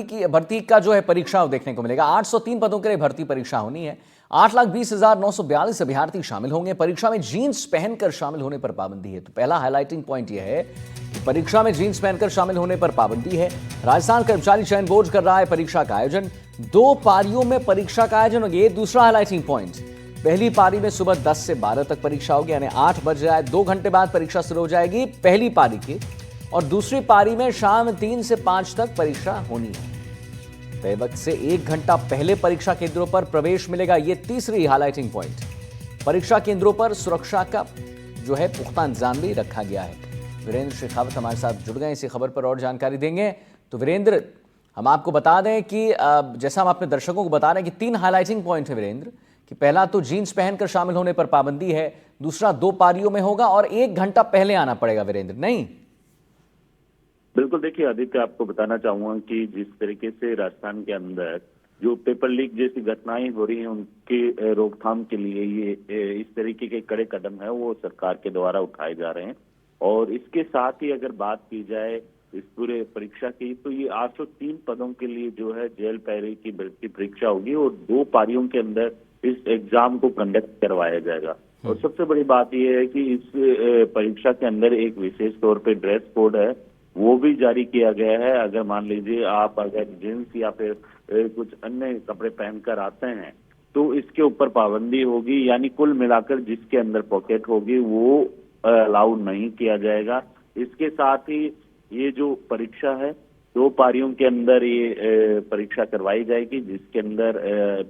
की भर्ती का जो है परीक्षा देखने को मिलेगा। 803 पदों के लिए भर्ती परीक्षा होनी है। 8,20,942 अभ्यर्थी शामिल होंगे। परीक्षा में जीन्स पहनकर शामिल होने पर पाबंदी है। तो पहला हाईलाइटिंग पॉइंट यह है कि परीक्षा में जीन्स पहनकर शामिल होने पर पाबंदी है। राजस्थान कर्मचारी चयन बोर्ड कर रहा है परीक्षा का आयोजन। 2 पारियों में परीक्षा का आयोजन होगा। ये दूसरा हाईलाइटिंग पॉइंट। पहली पारी में सुबह 10 से 12 तक परीक्षा होगी, यानी 8 बज रहा है। 2 घंटे बाद परीक्षा शुरू हो जाएगी पहली पारी की, और दूसरी पारी में शाम 3 से 5 तक परीक्षा होनी है। तय वक्त से 1 घंटा पहले परीक्षा केंद्रों पर प्रवेश मिलेगा। यह तीसरी हाईलाइटिंग पॉइंट। परीक्षा केंद्रों पर सुरक्षा का जो है पुख्ता इंतजाम भी रखा गया है। वीरेंद्र शेखावत हमारे साथ जुड़ गए, इसी खबर पर और जानकारी देंगे। तो वीरेंद्र, हम आपको बता दें कि जैसा हम अपने दर्शकों को बता रहे हैं कि 3 हाईलाइटिंग पॉइंट है वीरेंद्र, कि पहला तो जीन्स पहनकर शामिल होने पर पाबंदी है, दूसरा 2 पारियों में होगा, और 1 घंटा पहले आना पड़ेगा। वीरेंद्र, नहीं? बिल्कुल, देखिए आदित्य, आपको बताना चाहूंगा कि जिस तरीके से राजस्थान के अंदर जो पेपर लीक जैसी घटनाएं हो रही हैं, उनके रोकथाम के लिए ये इस तरीके के कड़े कदम है वो सरकार के द्वारा उठाए जा रहे हैं। और इसके साथ ही अगर बात की जाए इस पूरे परीक्षा की, तो ये 803 पदों के लिए जो है जेल पैरे की भर्ती परीक्षा होगी, और 2 पारियों के अंदर इस एग्जाम को कंडक्ट करवाया जाएगा। और सबसे बड़ी बात यह है कि इस परीक्षा के अंदर एक विशेष तौर पे ड्रेस कोड है, वो भी जारी किया गया है। अगर मान लीजिए आप अगर जींस या फिर कुछ अन्य कपड़े पहनकर आते हैं तो इसके ऊपर पाबंदी होगी, यानी कुल मिलाकर जिसके अंदर पॉकेट होगी वो अलाउड नहीं किया जाएगा। इसके साथ ही ये जो परीक्षा है 2 पारियों के अंदर ये परीक्षा करवाई जाएगी, जिसके अंदर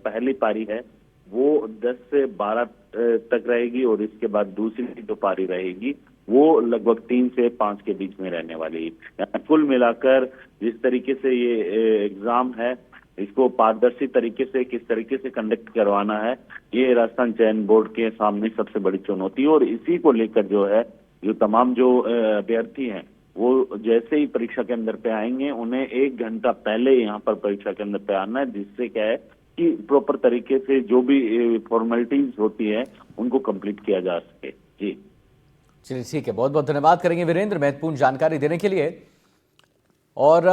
पहली पारी है वो 10 से 12 तक रहेगी, और इसके बाद दूसरी जो पारी रहेगी वो लगभग 3 से 5 के बीच में रहने वाली है। कुल मिलाकर जिस तरीके से ये एग्जाम है, इसको पारदर्शी तरीके से किस तरीके से कंडक्ट करवाना है, ये राजस्थान चयन बोर्ड के सामने सबसे बड़ी चुनौती है। और इसी को लेकर जो है जो तमाम जो अभ्यर्थी हैं वो जैसे ही परीक्षा के अंदर पे आएंगे, उन्हें 1 घंटा पहले यहाँ पर परीक्षा के अंदर पे आना है, जिससे क्या है कि प्रॉपर तरीके से जो भी फॉर्मेलिटीज होती है उनको कंप्लीट किया जा सके। जी चलिए, ठीक है, बहुत बहुत धन्यवाद करेंगे वीरेंद्र महत्वपूर्ण जानकारी देने के लिए। और